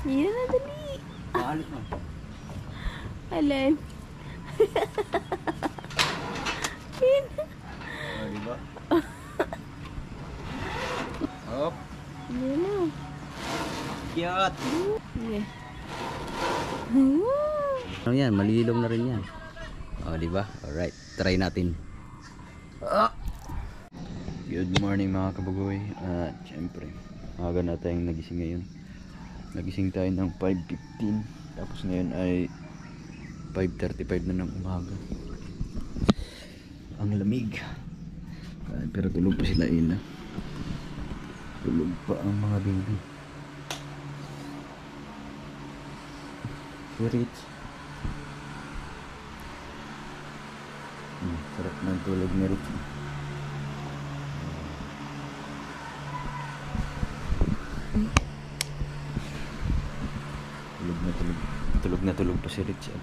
Yan na, dali. Maalit mo. Alin? Yan. Diba? Hop. Yan na. Cute. Okay. Ano yan? Malilong na rin yan. O, diba? Alright. Try natin. Good morning mga kabagoy. At syempre, maaga na tayong nagising ngayon. Nagising tayo ng 5:15. Tapos ngayon ay 5:35 na ng umaga. Ang lamig. Pero tulog pa sila Ila. Tulog pa ang mga baby. Spirit. Sarap ng tulog ni Ricky. Tulog pa si Richard.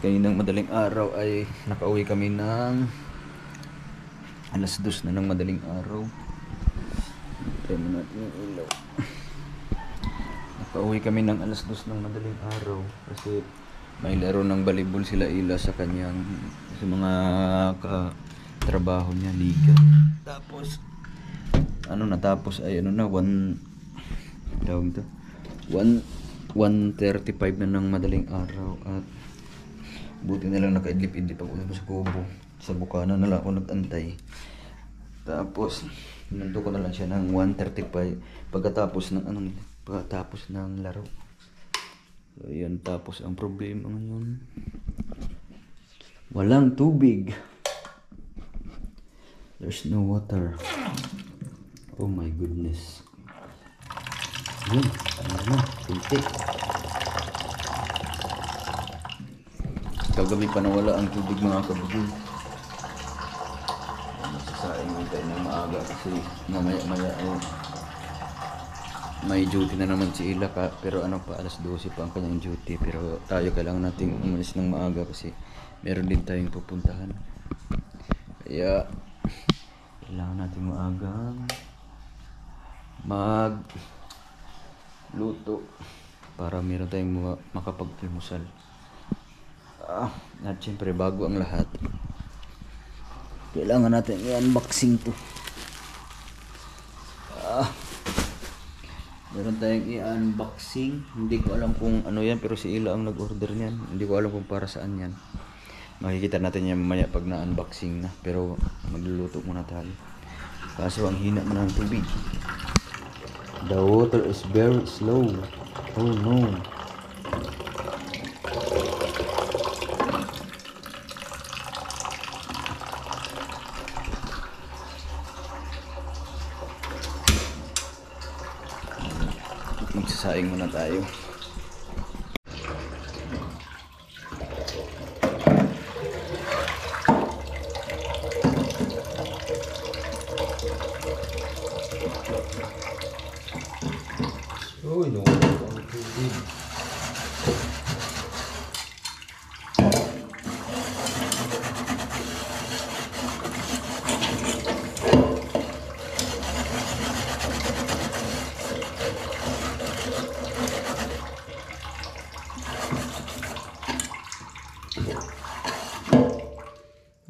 Kaninang madaling araw ay nakauwi kami ng alas 2 na ng madaling araw. Try mo natin yung ilaw. Nakauwi kami ng alas 2 ng madaling araw kasi may laro ng volleyball sila Ila sa kanyang sa mga katrabaho niya liga. Tapos natapos ay 1:35 na ng madaling araw at buti na lang nakaidlip-idlip ako sa kubo. Sa bukana na lang ako nag-antay. Tapos nanto ko na lang siya ng 1:35 pagkatapos ng laro. So yun, tapos ang problema ngayon, walang tubig. There's no water. Oh my goodness. Yun, kunti. Kagabi pa nawala ang tubig mga kabugol. Masasaing tayo ng maaga kasi mamaya ay may duty na naman si Ila pero alas 12 pa ang kanyang duty, pero tayo kailangan nating umalis ng maaga kasi meron din tayong pupuntahan. Kaya kailangan nating maagang luto para meron tayong makapag-almusal. At syempre bago ang lahat, kailangan natin i-unboxing to. Meron tayong i-unboxing. Hindi ko alam kung ano yan, pero si Ila ang nag-order niyan. Hindi ko alam kung para saan yan. Makikita natin yan mamaya pag na-unboxing na, pero magluluto muna tayo. Kaso ang hina mo ng tubig. The water is very slow. Oh no. Magsasaing muna tayo. Uy, nawala ang tubig.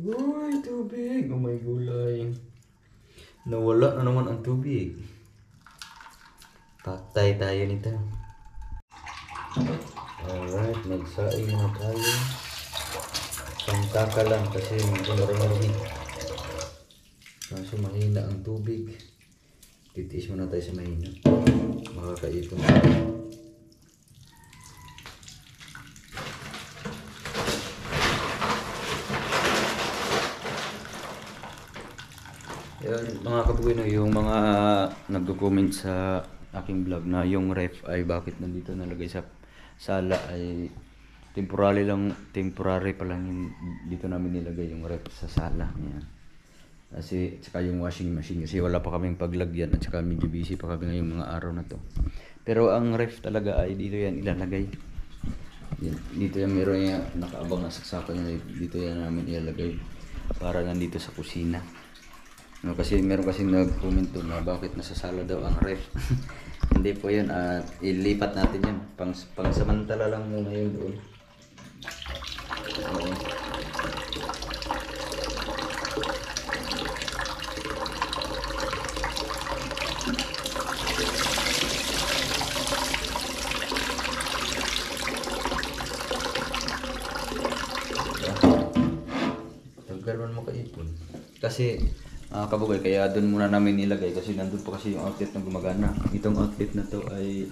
Uy, tubig. Oh my gulay. Nawala na naman ang tubig. Patay tayo nito. Alright, magsaing na tayo. Pangtaka lang kasi medyo maraming. Kaso mahina ang tubig. Titiis muna tayo sa mahina. Makakaipon. Yan, mga kabugoy, yung mga nagko-comment sa aking vlog na yung ref ay bakit nandito nalagay sa sala ay temporary pa lang yung dito namin nilagay yung ref sa sala. Yan. Kasi saka yung washing machine kasi wala pa kaming paglagyan at saka medyo busy pa kami ngayong mga araw na to. Pero ang ref talaga ay dito yan ilalagay. Yan, dito yan meron yan nakaabang na saksakan yan, dito yan namin ilalagay para nandito sa kusina. No, kasi meron kasi nag-comment doon na bakit nasa sala daw ang ref. Hindi po yun. Ilipat natin yun. Pangsamantala lang muna yun doon. Oo. Tagal mo kaipon. Kasi kabugay, kaya doon muna namin nilagay kasi nandun pa kasi yung outlet na gumagana. Itong outlet na to ay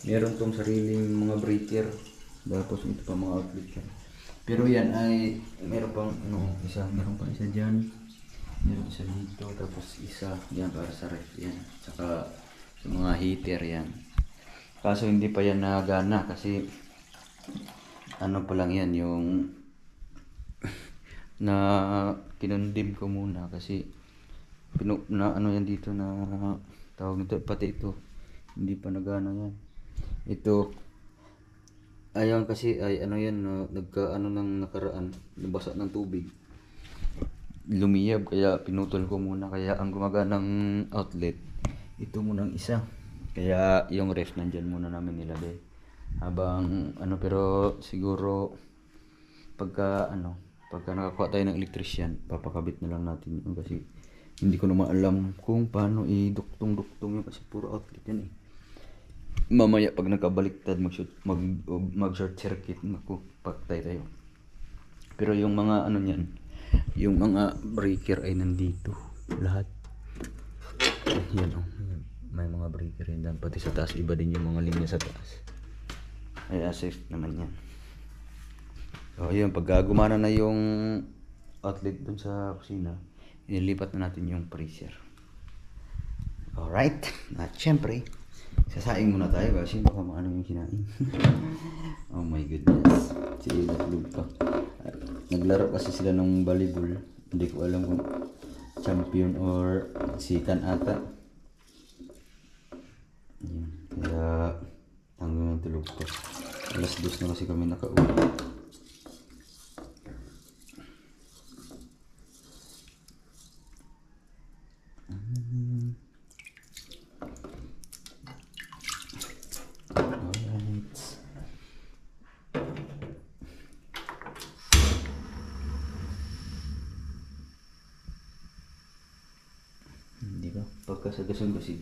meron tong sariling mga breaker. Tapos ito pa mga outlet yan. Pero yan ay meron pang meron pa isa dyan. Meron isa dito, tapos isa yan para sa ref yan. Saka sa mga heater yan. Kaso hindi pa yan nagana kasi ano pa lang yan yung na kinundim ko muna kasi ano yan dito na tawag nito, pati ito hindi pa nagana yan. Ito ayan kasi ay ano yan nagkaano ng nakaraan, nabasa ng tubig, lumiyab, kaya pinutol ko muna. Kaya ang gumaganang outlet ito munang isa, kaya yung ref nandyan muna namin nilagay habang pero siguro pagka nakakuha tayo ng electrician, papakabit na lang natin yun kasi hindi ko naman alam kung paano i-duktong yun kasi puro outlet yan eh. Mamaya pag nagkabaliktad mag short circuit, naku, patay tayo. Pero yung mga niyan, yung mga breaker ay nandito lahat. Yan may mga breaker yan dyan, pati sa taas iba din yung mga linya sa taas. Ay safe naman yan. So yun, pag gumana na yung outlet dun sa kusina, inilipat na natin yung freezer. Alright, at syempre sasaing muna tayo kasi baka maano yung kinain. Oh my goodness, si naglug pa. Naglaro kasi sila ng volleyball, hindi ko alam kung champion or sikan ata. Yan. Kaya hanggang tulog ko, alas 2 na kasi kami nakauwi. Hindi ba? Pagkasagasang kasi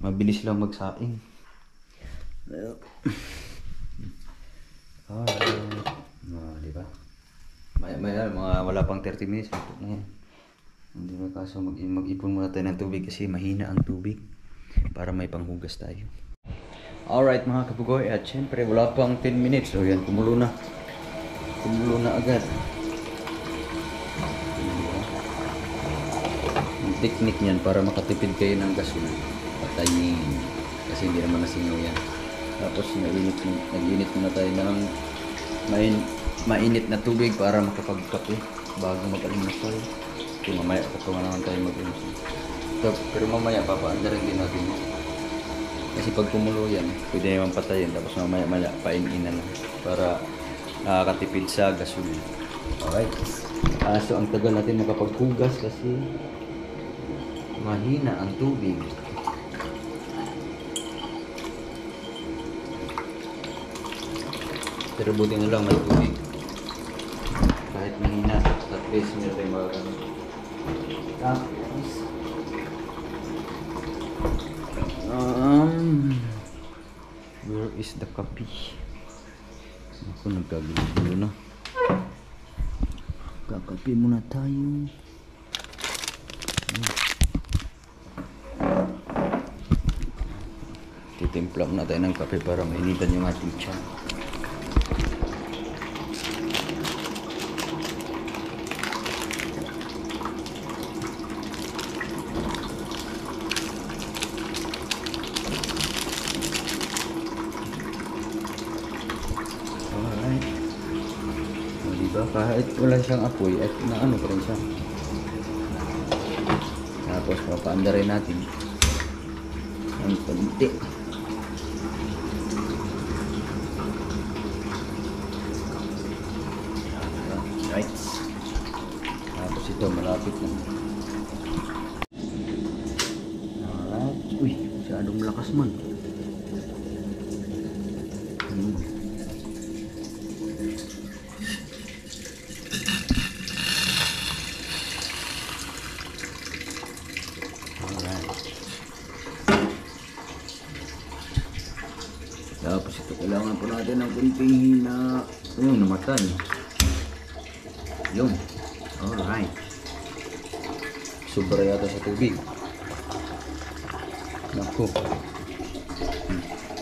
mabilis lang magsaing. Di ba? Maya mga wala pang 30 minutes na yan. Hindi ba, kaso mag-ipon muna tayo ng tubig kasi mahina ang tubig para may panghugas tayo. Alright mga kapugoy, at syempre wala pang 10 minutes. So yan, kumulo na agad. Yung technique niyan para makatipid kayo ng gasol, patayin kasi hindi naman nasingaw yan. Tapos nag-init muna tayo ng mainit na tubig para makapagkape bago mag-almusal. Kung mamaya naman tayo mag-almusal. Pero mamaya papaandarin din natin mo. Kasi pag kumulo yan, pwede naman patayin. Tapos mamaya painin na lang para nakakatipid sa gasol. Alright. So ang tagal natin makapaghugas kasi mahina ang tubig. Pero buti na lang may tubig. Kahit mahina, at least meron tayong magagamit. Tapos where is the coffee? Ako nagkagulo na. Kakape muna tayo. Titimpla muna tayo ng kape para mainitan yung ating tiyan. Alright. O diba, kahit wala siyang apoy at naano pa rin siya. Tapos papaanda rin natin ang konti. Right. Tapos ito malapit na. Alright. Uy, masyadong malakas man. Alright. Tapos ito, kailangan po natin ng kunting hina. Ayun, namatay. Yun. Alright. Sobra yata sa tubig. Naku.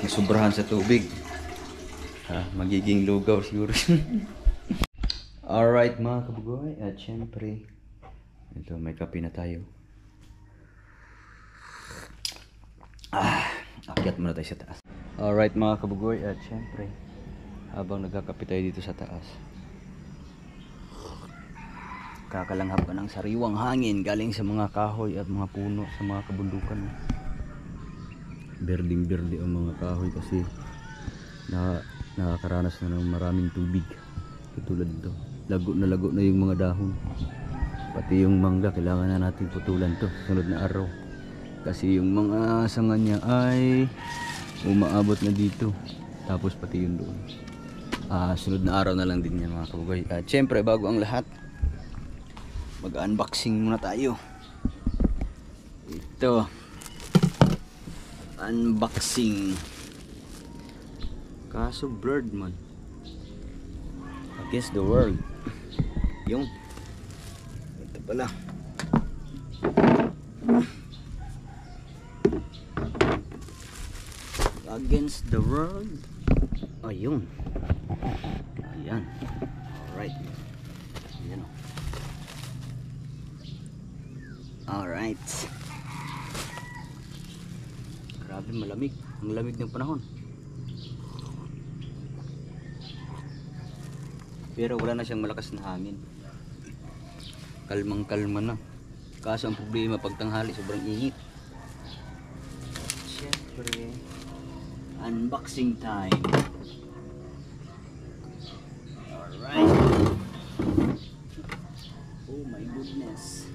Nasubrahan sa tubig. Magiging lugaw siguro. Alright mga kabugoy. At syempre, ito may kape na tayo. Akyat muna tayo sa taas. Alright mga kabugoy. At syempre, habang nagkakape tayo dito sa taas, kakalanghap ka ng sariwang hangin galing sa mga kahoy at mga puno sa mga kabundukan. Berding berde ang mga kahoy kasi nakakaranas na ng maraming tubig. Katulad dito, lago na yung mga dahon. Pati yung mangga kailangan na natin putulan to sunod na araw kasi yung mga sanga niya ay umaabot na dito. Tapos pati yung doon, sunod na araw na lang din yan mga kabugoy. At syempre bago ang lahat, mag-unboxing muna tayo. Ito, unboxing kaso blurred man against the world. Yung ito pala, against the world. Ayun, ayan. Alright, ayan. Alright. Grabe malamig. Ang lamig ng panahon. Pero wala na siyang malakas na hangin. Kalmang kalma na. Kaso ang problema pag tanghali sobrang init. Siyempre, unboxing time. Alright. Oh my goodness.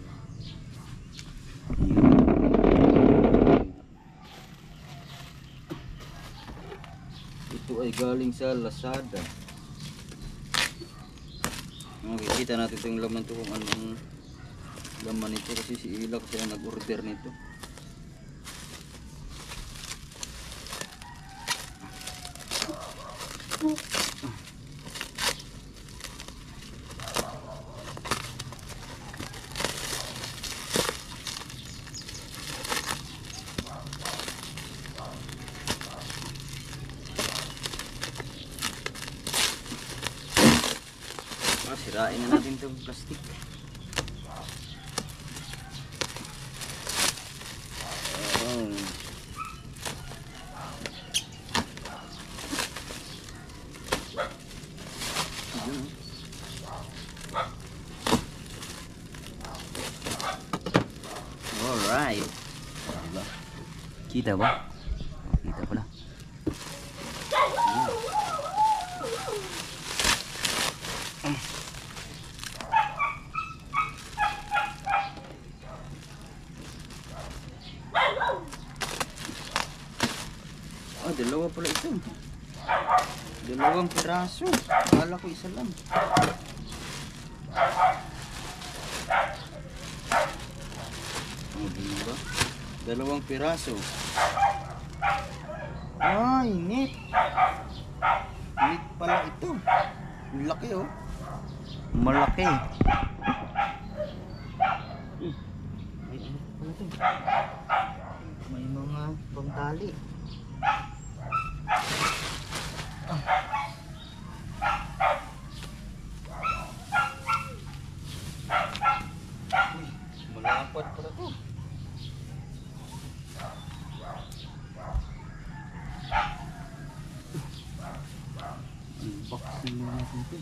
Ito ay galing sa Lazada. Makikita natin itong laman ito kung anong laman nito kasi si Ila kasi ang nag-order nito. Sirain na natin itong plastic. Alright. Kita ba? Kita pala. Dalawa pala ito. Dalawang piraso. Akala ko isa lang. Diba? Dalawang piraso. Ay, neat. Neat pala ito. Laki oh. Malaki. May ano pala ito. May mga pangtali. Malapad pala ito. Unboxing na natin ito.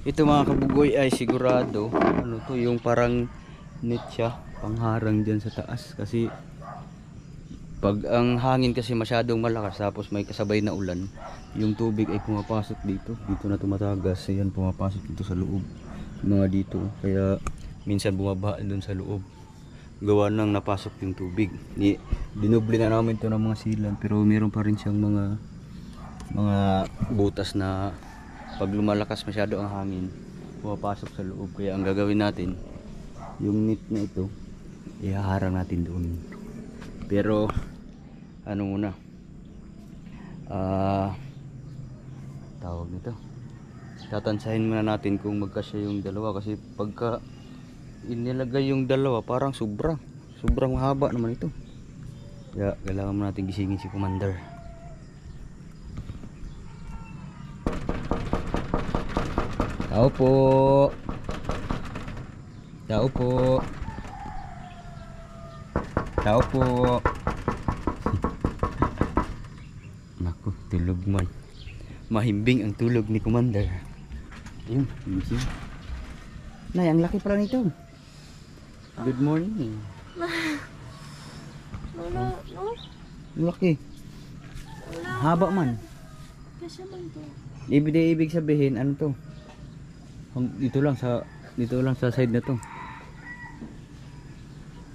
Ito mga kabugoy ay sigurado ano to, yung parang net siya pangharang dyan sa taas kasi Pag ang hangin kasi masyadong malakas tapos may kasabay na ulan, yung tubig ay pumapasok dito. Dito na tumatagas. Ayan, pumapasok dito sa loob. Mga dito. Kaya minsan bumaba doon sa loob. Gawa nang napasok yung tubig. Dinubli na namin to ng mga silan pero meron pa rin siyang mga butas na pag lumalakas masyado ang hangin, pumapasok sa loob. Kaya ang gagawin natin, yung net na ito, ihaharang natin doon. Pero ano muna, tawag nito, tatansahin muna natin kung magkasya yung dalawa, kasi pagka inilagay yung dalawa parang sobrang mahaba naman ito. Kaya kailangan mo natin gisingin si Commander. Tao po. Tao po. Tao po. Naku, tulog man. Mahimbing ang tulog ni Commander. Ayun, gising. Nay, ang laki pala nito. Good morning. Wala, no? Ang laki. Wala. Haba man. Kasi man to. Ibig sabihin, ano to? Dito lang sa side na to.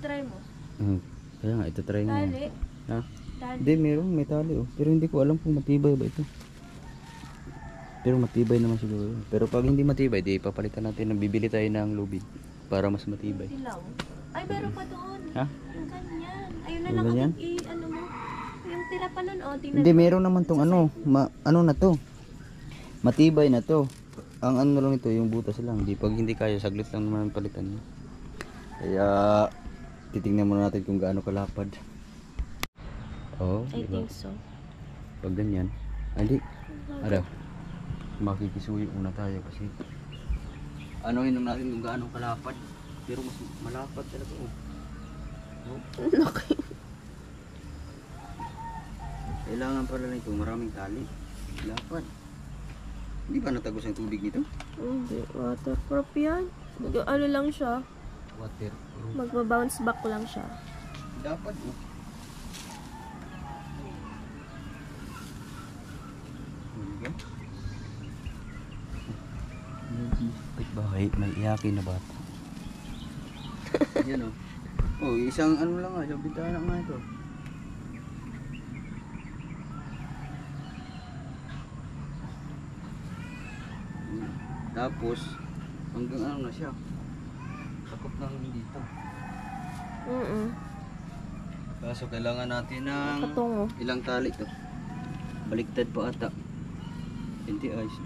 Try mo. Kaya nga, ito try mo. Tali. Ha? Tali. Hindi, may tali oh. Pero hindi ko alam kung matibay ba ito. Pero matibay naman siguro yun. Pero pag hindi matibay, di papalitan natin. Bibili tayo ng lubid para mas matibay. Silaw. Ay, meron pa doon. Ha? Yung ganyan. Ayun na Yung lang. ganyan? Ano mo. Yung tira pa nun. O, tingnan Hindi, mo. meron naman tong ano. Ano na to? Matibay na to. Ang ano lang ito, yung butas lang. Pag hindi kaya, saglit lang naman ang palitan niya. Kaya, titingnan muna natin kung gaano kalapad. Oh, I diba? think so. Pag ganyan. Hindi. Ano? Makikisuyo muna tayo kasi ano yun natin kung gaano kalapad. Pero mas malapad talaga oh. Laki. Kailangan pala nito maraming tali. Lapad. Hindi ba natagos ang tubig nito? Hindi. Waterproof yan. Ano lang siya. Waterproof. Magbabounce back lang siya. Dapat oh. Bahay, may iyakin na bata. Yan oh. Oh, isang ano lang nga, yung bintana nga ito. Tapos hanggang ano na siya. Sakop lang dito. Kaso kailangan natin ng Katungo. ilang tali to. Baliktad pa ata. Hindi ayos.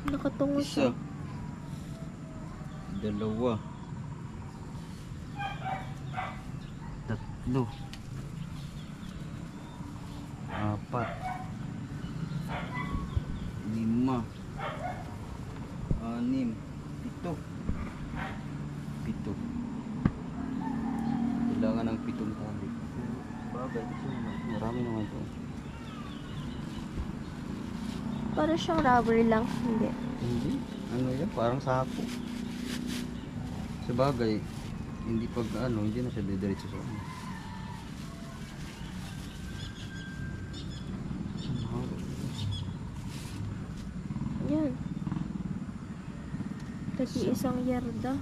Nakatungo siya. Isa. Dalawa. Tatlo. Apat. Lima. Anim. Pito. Kailangan ng 7 tali. Bagay. Marami naman to. Para siyang rubber lang. Hindi. Hindi. Ano yan? Parang sako. Sa bagay, hindi pag ano, hindi na siya didiretso sa ano. Yan. Tagi isang yarda.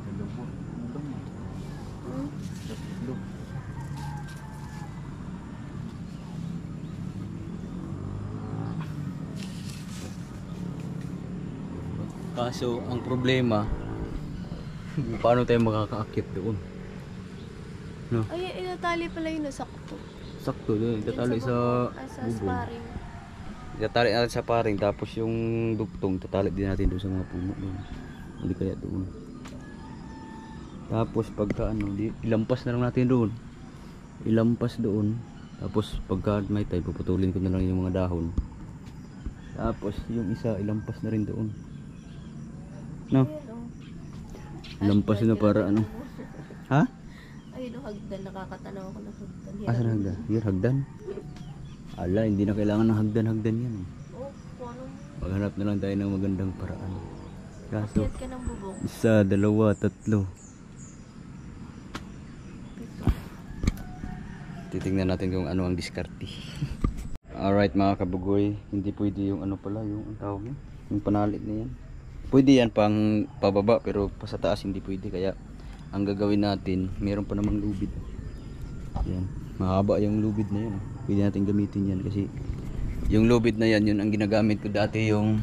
Dalawa. Tatlo. Kaso, ang problema, paano tayo makakaakit doon? No? Ay, inatali pala yun. Sakto. Sakto doon, itatali sa sa bubong. sparring. Itatali natin sa paring, tapos yung duktong, tatali din natin doon sa mga puno doon. Hindi kaya doon. Tapos pagka ano, ilampas na lang natin doon. Ilampas doon. Tapos pagka may tayo, puputulin ko na lang yung mga dahon. Tapos yung isa, ilampas na rin doon. No? Lampas na para ano? Ha? Ayun, hagdan. Nakakatanaw ako ng hagdan. Asan ang hagdan? Yung hagdan? Ala, hindi na kailangan ng hagdan-hagdan yan. Oh, paano? Maghanap na lang tayo ng magandang paraan. Kaso, Akyat ka ng bubong. isa, dalawa, tatlo. Titingnan natin kung ano ang diskarte. Alright mga kabugoy, hindi pwede yung ano pala, yung ang tawag mo, yung panalit na yan. Pwede yan pang pababa pero pa sa taas hindi pwede, kaya ang gagawin natin, meron pa namang lubid. Yan, mahaba yung lubid na yan. Pwede natin gamitin yan kasi yung lubid na yan, yun ang ginagamit ko dati, yung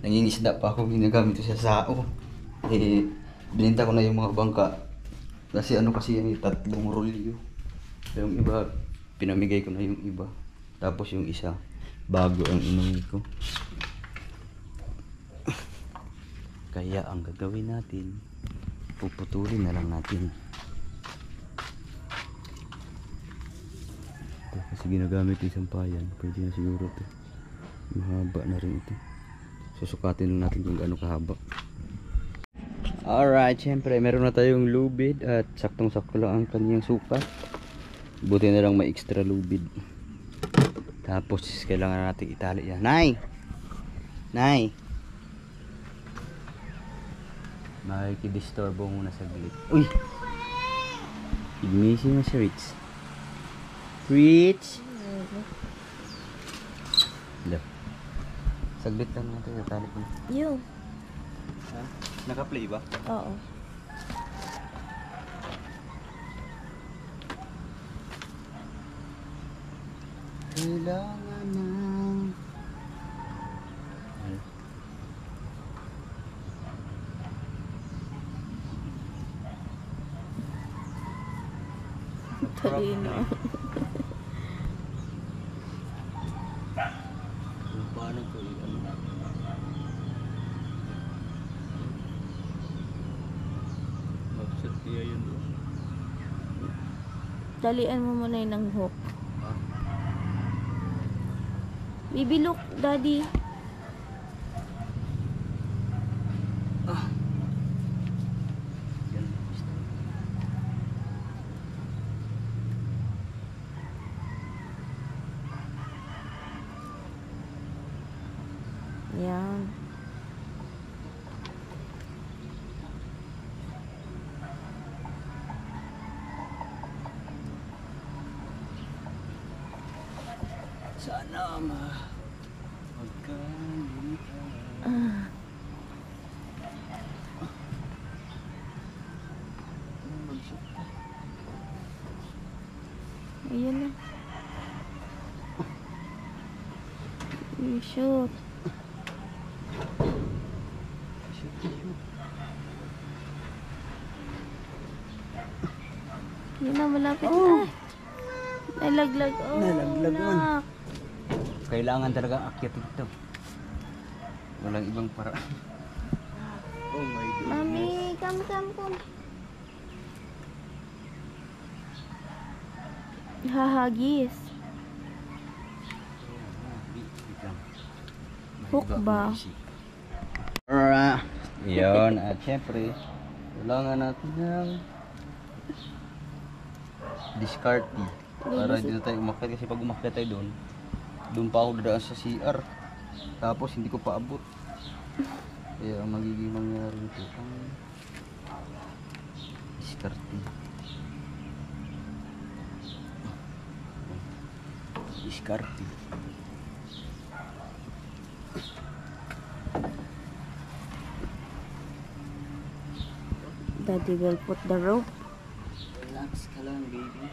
nangingisda pa ako, ginagamit ko sa sao. Eh, bininta ko na yung mga bangka. Kasi ano kasi yan, 3 rolyo. Yung iba, pinamigay ko na yung iba. Tapos yung isa, bago ang inuwi ko. Kaya ang gagawin natin, puputulin na lang natin. Ito, kasi ginagamit isang payan, pwede na siguro ito. Mahaba na rin ito. Susukatin lang natin kung gaano kahaba. Alright, syempre meron na tayong lubid at saktong-sakto lang ang kanyang sukat. Buti na lang may extra lubid. Tapos kailangan natin itali yan. Nay! Nay! Makikidisturbo muna saglit. Uy! Ignisin na si Rich. Rich! Hala. Saglit lang natin itali ko. Yo. Ha? Naka-play ba? Oo. Kailangan na. Talino. Paano ko i-ano? Mag-set kaya yun doon. Dalian mo muna yun ng hook. Ha? Baby, look, daddy. Ah. Yan. Yan. Sana magkalimutan. Ayan na. Shoot. Yun na, malapit na. Nalaglag. Oh, Nalaglag man. nak. Kailangan talaga akyat ito. Walang ibang paraan. Oh my God. Mami, come. Hahagis. Hook ba? Yun, at syempre, kailangan natin ng discarding para hindi na tayo umakyat, kasi pag umakyat tayo doon pa ako dadaan sa CR, tapos hindi ko pa abot. Kaya ang magiging mangyari nito ang discarding. Daddy will put the rope. Relax ka lang, baby.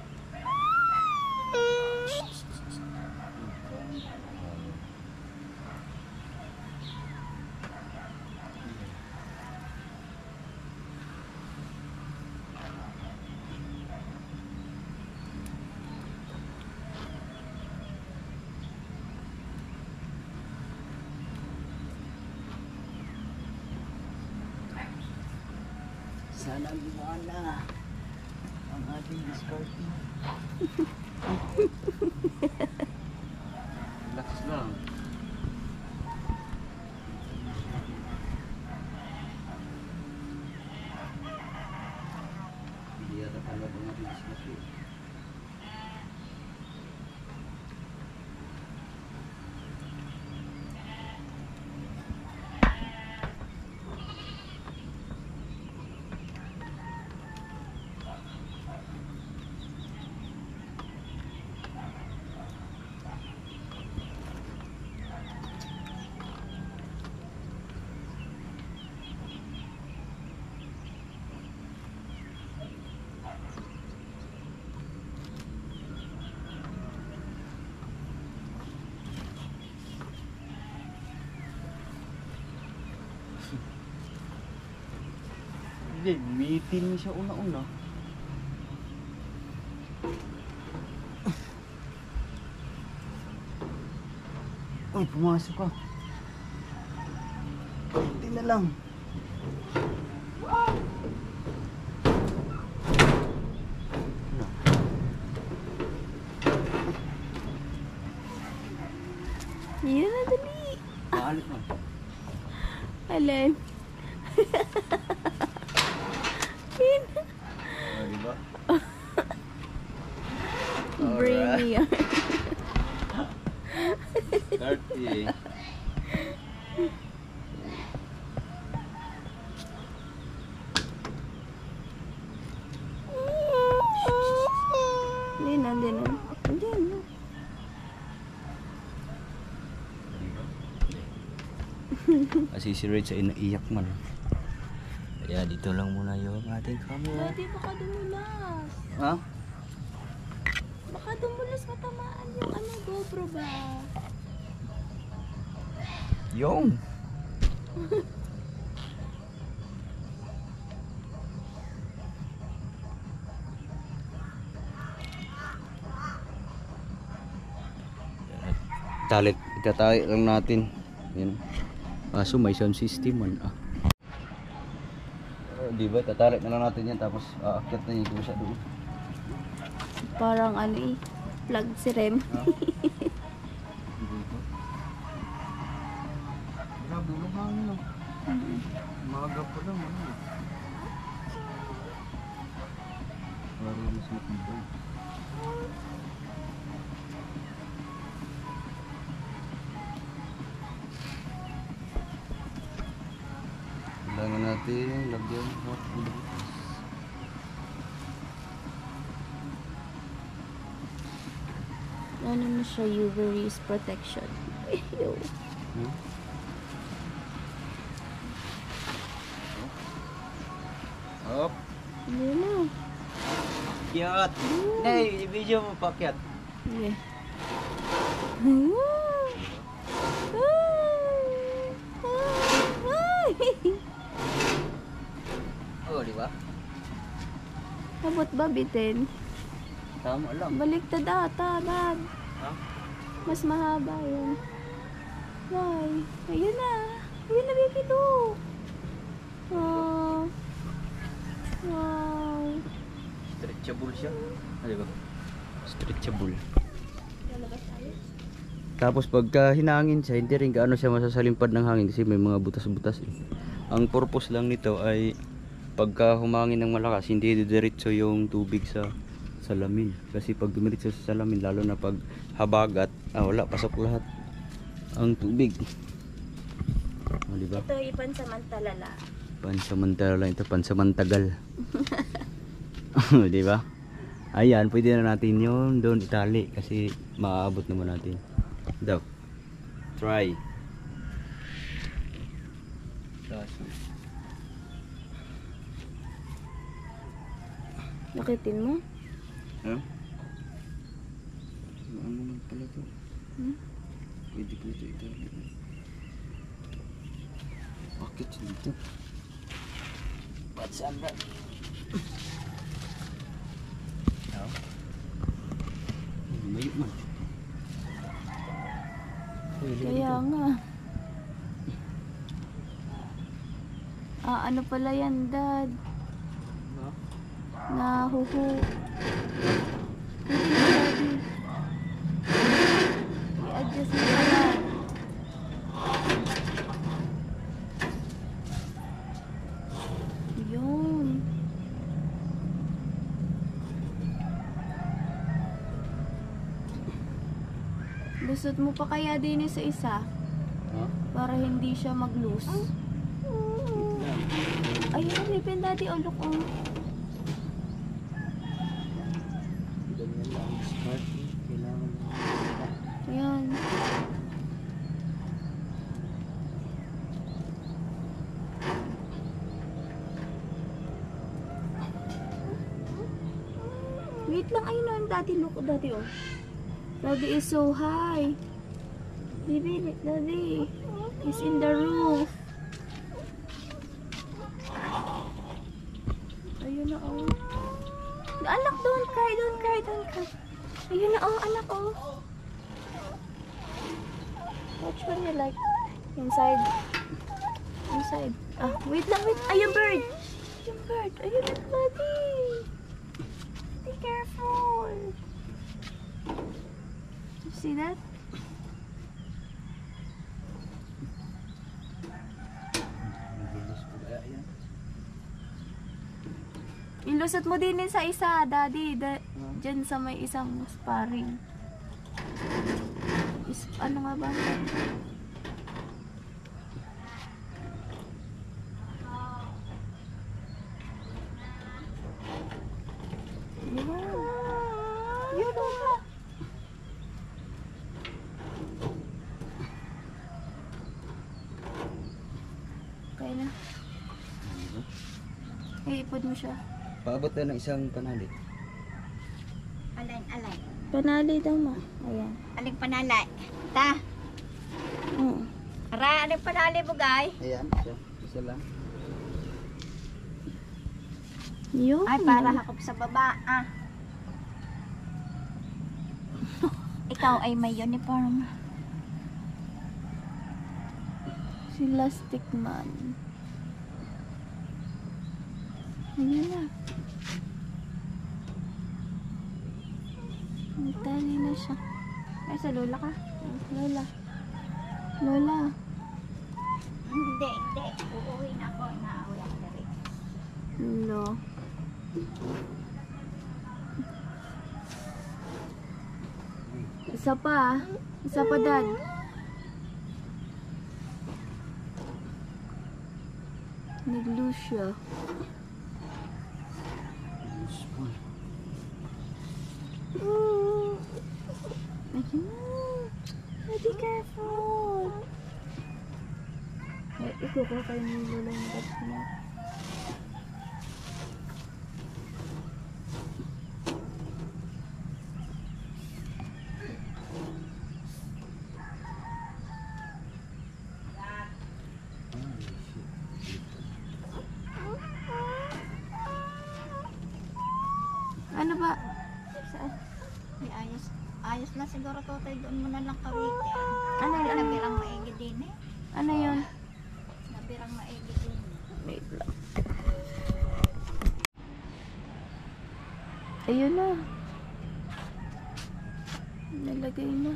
Sana gumana ang ating discarding. Relax lang. Hindi yata pala ang ating discarding. Hindi, meeting mo siya una-una. Uy, pumasok ka. Hindi na lang. Yan na, dali. Maalit mo. Alin. Yan. Oh, diba? Brainy yan. 30. Hindi na, hindi na. Hindi na. Kasi si Rich ay naiyak man. Kaya dito lang muna yung ating camera. Daddy, baka dumulas. Ha? Baka dumulas matamaan yung ano, GoPro ba? Yung! Talit, itatali lang natin. Yan. Kaso may sound system man. Di ba? Tatali na lang natin yan tapos aakyat na yung kusa doon. Parang ano eh, plug si Rem. Ha? Grabe, ulang hangin no. Maga pa lang ano. Parang mas matibay. Kailangan natin lagyan hot butas. Ano na siya, UV rays protection. Ew. Up. Hindi na. Kiat. Hey, video mo pa kiat. Sige. Oh, di ba? Abot ba bitin? Tama lang. Baliktad ata, Dad. Ha? Mas mahaba yun. Why? Ayun na. Ayun na, baby, look. Wow. Wow. Stretchable siya. Ah, di ba? Stretchable. Lalabas tayo? Tapos pagka hinangin siya, hindi rin gaano siya masasalimpad ng hangin kasi may mga butas-butas eh. Ang purpose lang nito ay pagka humangin ng malakas, hindi didiretso yung tubig sa salamin. Kasi pag dumiretso sa salamin, lalo na pag habagat, wala, pasok lahat ang tubig. O, diba? Ito ipansamantala lang. Pansamantala lang ito, pansamantagal. Diba? Ayan, pwede na natin yun doon itali kasi maaabot naman natin. Daw. Try. Nakitin mo? Ha? Ano naman pala ito? Pwede ko ito itali. Bakit dito? What's up, bro? Mayo man. Kaya nga. Ano pala yan, Dad? Nahuhu. I-adjust mo pala. Yun. Lusot mo pa kaya din sa isa Ha? para hindi siya mag-loose. Ayun, lipin Daddy, ulok oh. Ganyan lang. Smart. Kailangan lang. Ayan. Wait lang, ayun na, Daddy, look, Daddy, oh. Daddy is so high. Baby, Daddy is in the roof. Ayun na, oh. Anak, don't cry, don't cry, don't cry. Ayun na, oh, anak, oh. Which one you like? Inside. Inside. Ah, wait lang, wait. Ayun, bird. Ayun, bird. Ayun na, buddy. Be careful. You see that? Ilusot mo din sa isa, daddy. Diyan sa may isang sparring. Ano nga ba? Yun na. Kaya na. Iipod mo siya. Paabot na ng isang panali. Alay. Panali daw mo. Ayan. Aling panalay. Ta. Ara, aling panalay mo, guy? Ayan, isa lang. Yun. Ay, para hakop sa baba, ah. Ikaw ay may uniform. Si Lastic Man. Ayan na. Nagtali na siya. Ay, sa lola ka. Lola. Lola. Hindi. Uuwi na ako. Nauwi ako dari. Lo. Isa pa. Isa pa, dad. Nag-lose siya. Ayun na. Be careful. Ay, ikaw ko kayo ni Lola yung gat na. Ano ba? Saan? Di ayos na siguro to tayo doon mo na lang kawitin. Ano yun? Nabirang maigi din eh. Ano yun? Nabirang maigi din. Wait lang. Ayun na. Nalagay na.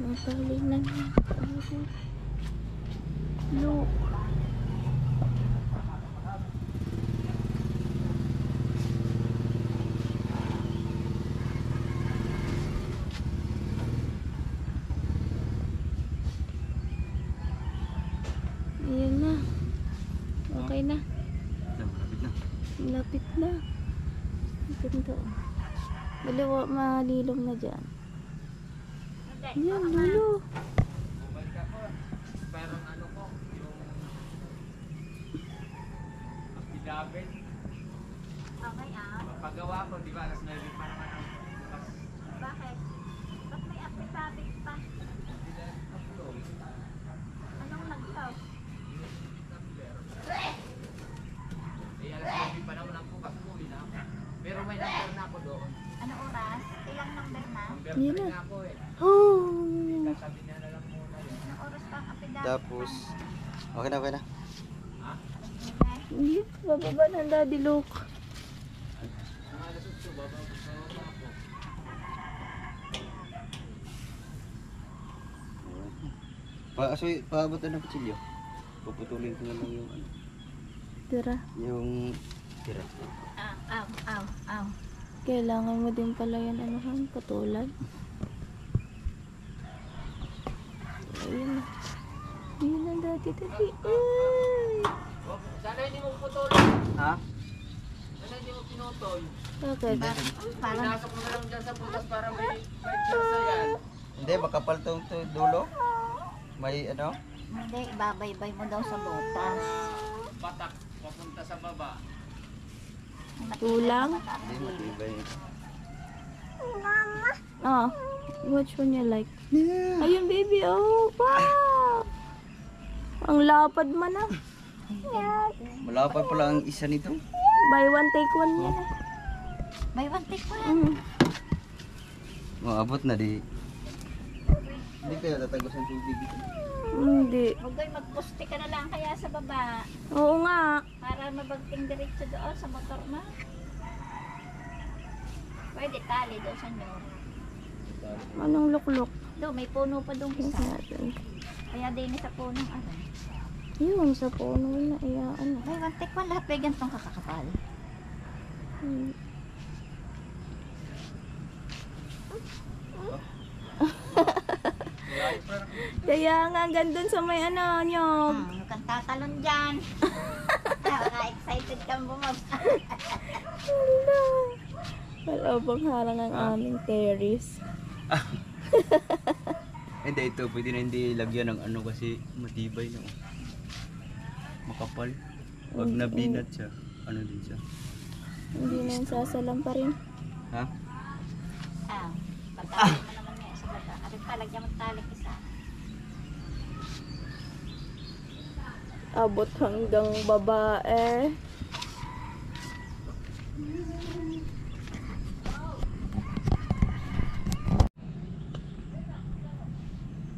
Mapalay na niya. Look. Ayan na. Okay na. Lapit na. Ganda. Dalawa malilom na dyan. Yan, lulo. Parang ano ko, yung affidavit, Okay ah. pagawa ko, di ba? Alas 9 pa naman ang bukas. Bakit? Ba't may affidavit pa? Anong nagtaw? Eh, alas 9 pa naman ang bukas ko, na ako. Pero may number na ako doon. Anong oras? Ilang number na? Number Yun pa rin na. ako eh. Oh. Sabi niya na lang muna yun. Anong oras pa ang affidavit? Tapos, okay na. Hindi, bababa na Daddy Luke. Mga alas 8, bababa ako. Paabot na ng kutsilyo. Puputulin ko na lang yung ano. Tira. Yung tira. Aw. Kailangan mo din pala yan, anuhan, patulan. Ayun na. Ayun na, Daddy. Ay! Sana hindi mo putol. Ha? Sana hindi mo pinutol. Bakit? Parang Pinasok mo na lang dyan sa butas para may pwersa yan. Hindi, makapal tong dulo. May ano? hindi, ibabaybay mo daw sa butas. Patak, papunta sa baba. Tulang? Hindi, matibay. Oh, which one you like? Ayun, baby. Oh, wow! Ang lapad man ah. Malapad pala ang isa nito. Buy one take one yan ah. May one take one. Mm. Maabot na di. Hindi kaya tatagos ang tubig dito. Hindi. Huwag kayo magposte ka na lang kaya sa baba. Oo nga. Para mabagting diretso doon sa motor mo. Pwede tali doon sa inyo. Anong lukluk? Doon, may puno pa doon Tingnan isa. natin. Kaya din sa punong ano. Yun, sa puno na iyaan. May one take one lahat. May gantong kakakapal. Hmm. Kaya nga, gandun sa may ano, nyog. Huwag kang tatalon dyan. Excited kang bumaba. Hala. Wala bang harang ang aming terrace. Hindi, ito pwede na hindi lagyan ng ano kasi matibay na. Makapal. Pag nabinat siya, ano din siya. Hindi na yung sasalam pa rin. Ha? Patali mo naman niya sa bata. At talagyan mo talik isa. Abot hanggang babae.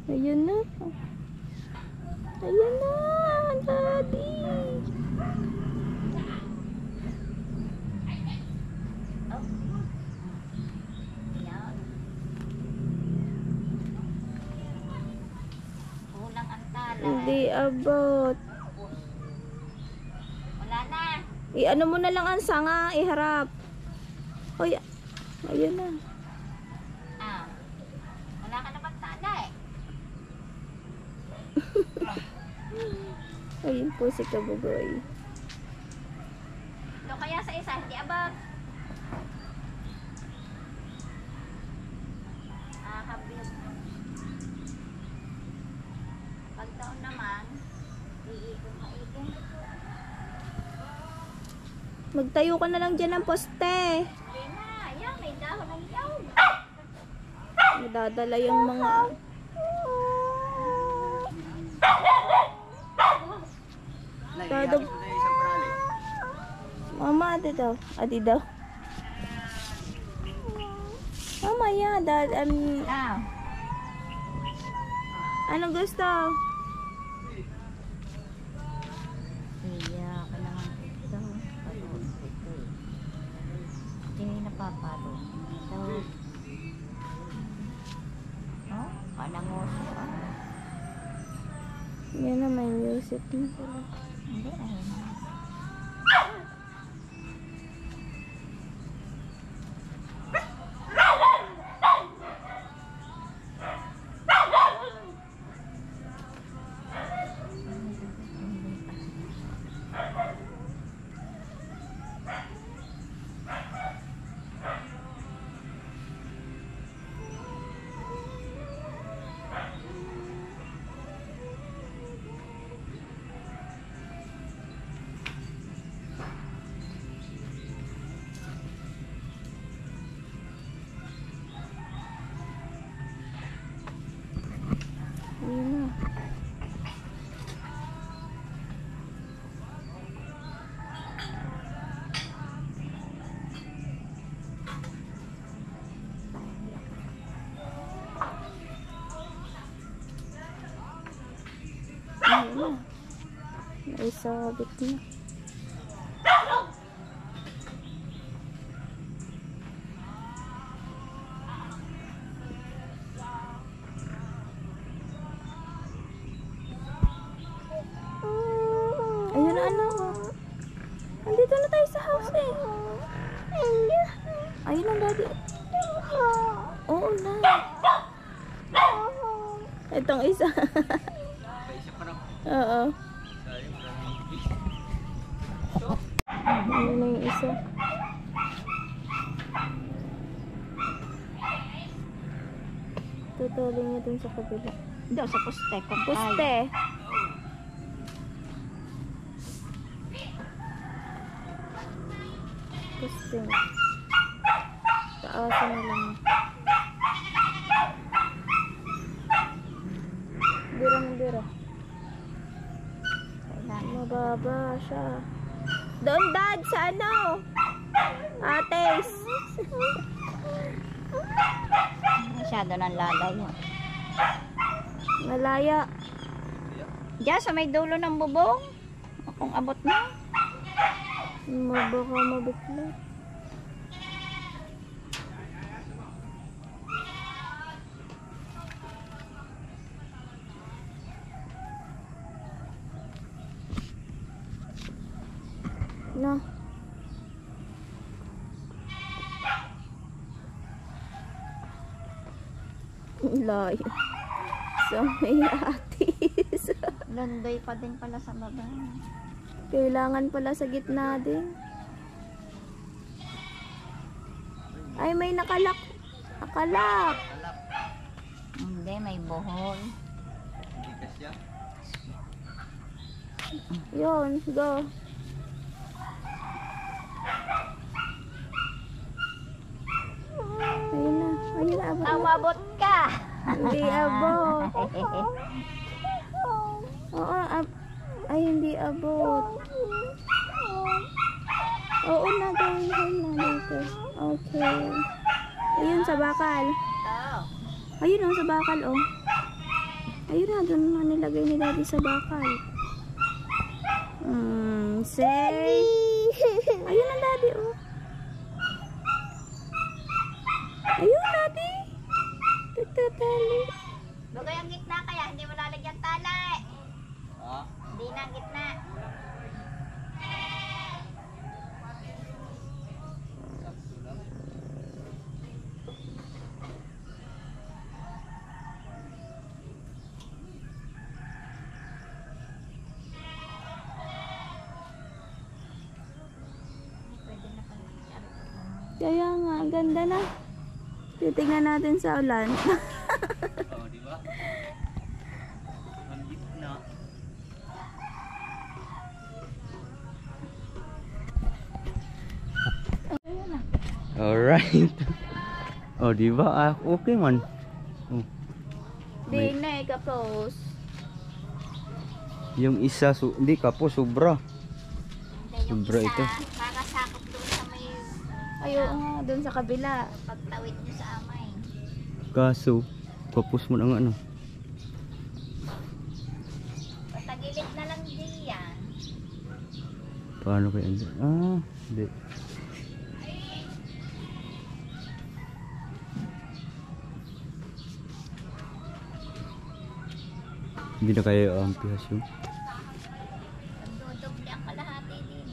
Ayun na. Ayun na, daddy. Yan. Kulang ang tala. Hindi abot. Wala na. I-ano mo na lang ang sanga, iharap. Hoy, ayun na. Wala ka naman tala eh. Ayun po si Kabugoy. Doon kaya sa isa, hindi abang. Habib. Pag taon naman, iikot. Magtayo ka na lang dyan ng poste. Hindi na, yan, may dahon ng yaw. Madadala yung mga... Todo... Isang parali. Mama, ate daw. Ate daw. Mama, yeah, dad, anong gusto? Iya, kailangan ito. Panood ito. Hindi napapalo. Ito. Oh, panangoso. Yan na, may music na pala. Hindi na yun. Ayun na. Ayun na. Naisabit na. Ayun na, anak. Andito na tayo sa house eh. Ayun ang daddy. Oo na. Itong isa. Oo. Ayun na yung isa. Tutulong niya dun sa kabila. Doon sa poste. Puste. Puste. Taasan na lang. Bira. Mababa siya. Doon dad sa ano? Ates. Masyado nang lalayo. Malaya. Diyan sa may dulo ng bubong. Kung abot na. Baka mabitla. No. Layo. So may atis. Landay pa din pala sa baba. Kailangan pala sa gitna din. Ay, may nakalak. Nakalak. Hindi, may buhol. Hindi kasya. Yun, go. Ayun na. Ayun na, abot na. Umabot ka! Hindi abot. Oo, ay, hindi abot. Oo na, gawin na dito. Okay. Ayun, sa bakal. Ayun sa bakal, oh. Ayun na, doon na nilagay ni daddy sa bakal. Say. Ayun na, daddy, oh. Ayun, daddy. Tututali. Bagay ang gitna kaya, hindi mo lalagyan tali. Ha? Hindi na ang gitna. Sakto lang. Pwede na pala. Kaya nga, ganda na. Titingnan natin sa ulan. Oh, di ba? Ang gitna. Alright. Oh, di ba? Okay man. Oh, Di na, kapos. yung isa, hindi ka po, sobra. Hindi, yung Sobra isa, ito. kakasakop doon sa may Ayun nga, doon sa kabila. pagtawid niyo sa amay. Kaso, tapos mo na nga ano. Patagilid na lang diyan. Paano kaya? Hindi. Hindi na kaya ang pihas yun. Nagdodoble ang kalahati din.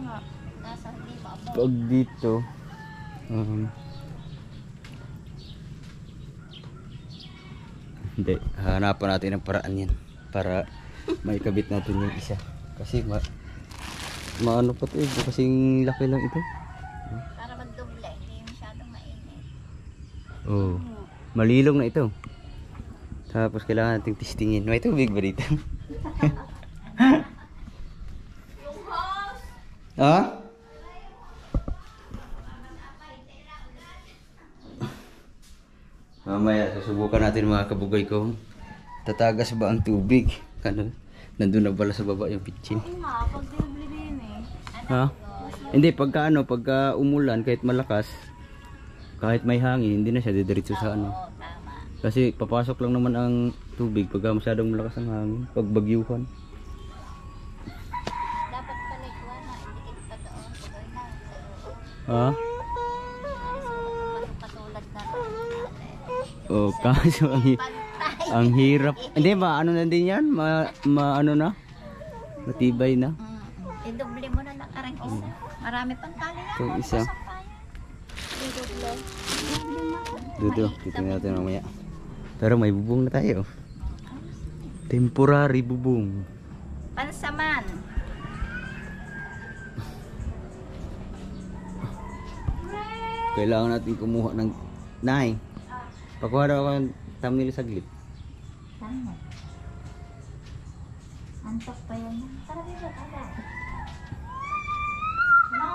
Nga. Nasa hindi mo abot. Pag dito, hindi, hanapan natin ang paraan yan para maikabit natin yung isa. Kasi maano pa ito eh, kasing laki lang ito. Para magdoble, hindi masyadong mainit. Oh, malilong na ito. Tapos kailangan nating testingin. May tubig ba dito? Ha? Mamaya susubukan natin mga kabugay ko. Tatagas ba ang tubig? Ano? Nandun na pala sa baba yung pitchin. Oo nga, pag dinubli din eh. Ha? Hindi, pagka umulan kahit malakas, kahit may hangin, hindi na siya didiretso sa ano. Oo, tama. Kasi papasok lang naman ang tubig pagka masyadong malakas ang hangin, pag bagyuhan. Dapat pala ikuha na, idikit pa doon. Pagay na, sa loob. Ha? Patulad na. Oh, kaso Pantay. ang hirap. Hindi ba ano na din 'yan? Ano na? Matibay na. Idoble mo na lang karang isa. Marami pang tali yan. Itong isa. Idoble. Dudo, titingnan natin mamaya. Pero may bubong na tayo. Temporary bubong. Pansaman. Kailangan natin kumuha ng Nay. Pakuha daw ako ng thumbnail saglit. Tama. Antok pa yan. Tara dito, tara. No.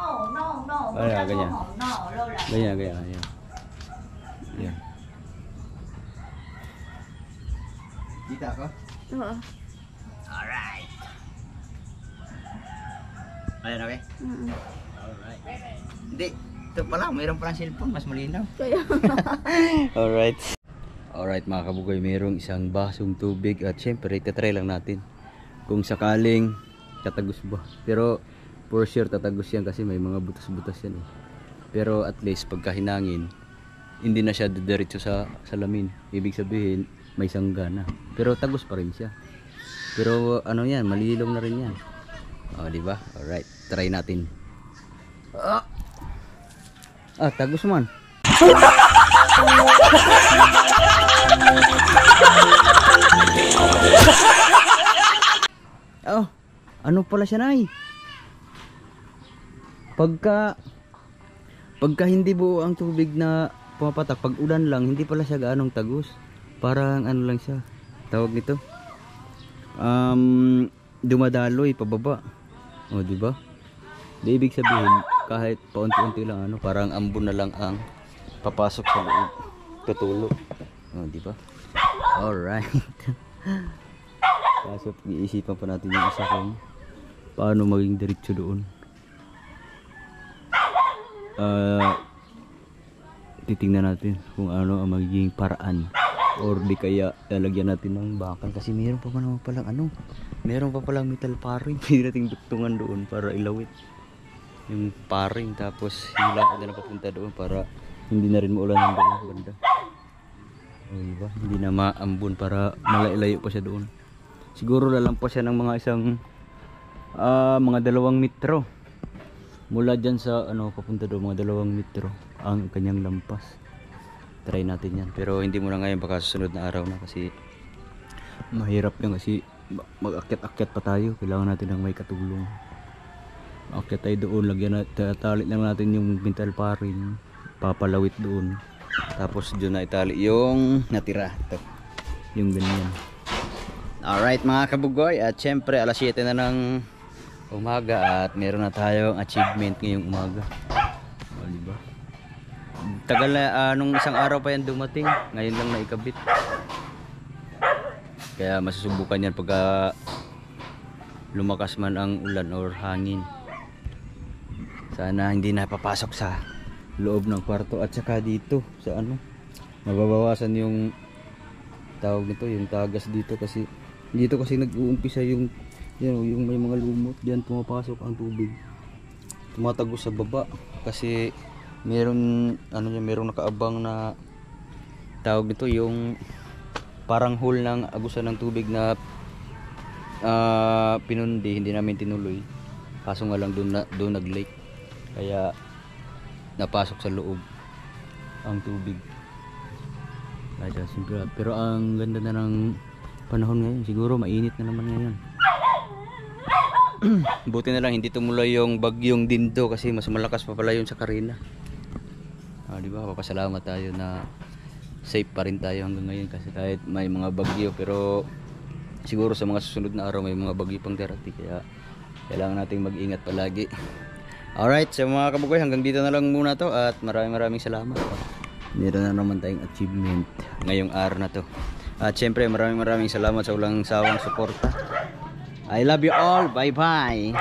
Wala, ganyan. No, Lola. Ganyan. Yan. Kita ko? Oo. Alright. Ayan, okay? Mm-mm. Alright. Hindi, ito pala, mayroon palang cellphone, mas malinaw. Kaya, Alright. Alright mga kabugoy, mayroong isang basong tubig at syempre, itatry lang natin kung sakaling tatagos ba. Pero for sure tatagos yan kasi may mga butas-butas yan eh. Pero at least pagka hinangin, hindi na siya didiretso sa salamin. Ibig sabihin, may sangga na. Pero tagos pa rin siya. Pero ano yan, malilong na rin yan. O, diba? Alright, try natin. Tagos man. Oh, ano pala siya, Nay? Pagka hindi buo ang tubig na pumapatak, pag ulan lang, hindi pala siya gaanong tagos. Parang ano lang siya, tawag nito, dumadaloy pababa. O, diba? Di ibig sabihin, kahit paunti-unti lang, ano, parang ambon na lang ang papasok sa loob. Tutulo. O, diba? Alright. Kaso, iisipan pa natin yung isa kung paano maging diretso doon. Titingnan natin kung ano ang magiging paraan, or di kaya lalagyan natin ng bakal kasi meron pa naman palang ano, meron pa palang metal paring. Pwede nating duktungan doon para ilawit yung paring, tapos hila na papunta doon para hindi na rin maulan ng doon banda. O, diba? Hindi na maambon para malailayo pa siya doon. Siguro lalampas siya ng mga mga 2 metro mula dyan sa ano papunta doon, mga 2 metro ang kanyang lampas. Try natin yan, pero hindi muna ngayon, baka susunod na araw na kasi mahirap yan kasi mag-akyat-akyat pa tayo. Kailangan natin ng may katulong. Akyat tayo doon, lagyan natin, tali lang natin yung mental paring, papalawit doon, tapos doon na itali yung natira. Ito yung ganyan. Alright mga kabugoy, at syempre alas 7 na ng umaga at meron na tayong achievement ngayong umaga. O, diba? Tagal na, nung isang araw pa yan dumating, ngayon lang naikabit. Kaya masusubukan yan pagka lumakas man ang ulan or hangin. Sana hindi na papasok sa loob ng kwarto at saka dito sa ano, mababawasan yung tawag nito, yung tagas dito kasi dito kasi nag-uumpisa yung may mga lumot diyan, pumapasok ang tubig, tumatagos sa baba kasi merong nakaabang na tawag nito, yung parang hole ng agusan ng tubig na pinundi, hindi namin tinuloy, kaso nga lang doon nag-leak, kaya napasok sa loob ang tubig. Kaya simple, pero ang ganda na ng panahon ngayon, siguro mainit na naman ngayon. Buti na lang hindi tumuloy yung bagyong Dindo kasi mas malakas pa pala yun sa Carina. Diba, papasalamat tayo na safe pa rin tayo hanggang ngayon kasi kahit may mga bagyo, pero siguro sa mga susunod na araw may mga bagyo pang darating, kaya kailangan nating mag-ingat palagi. Alright, so mga kabugoy, hanggang dito na lang muna to at maraming salamat. Meron na naman tayong achievement ngayong araw na to. At syempre maraming salamat sa walang sawang suporta. I love you all. Bye bye.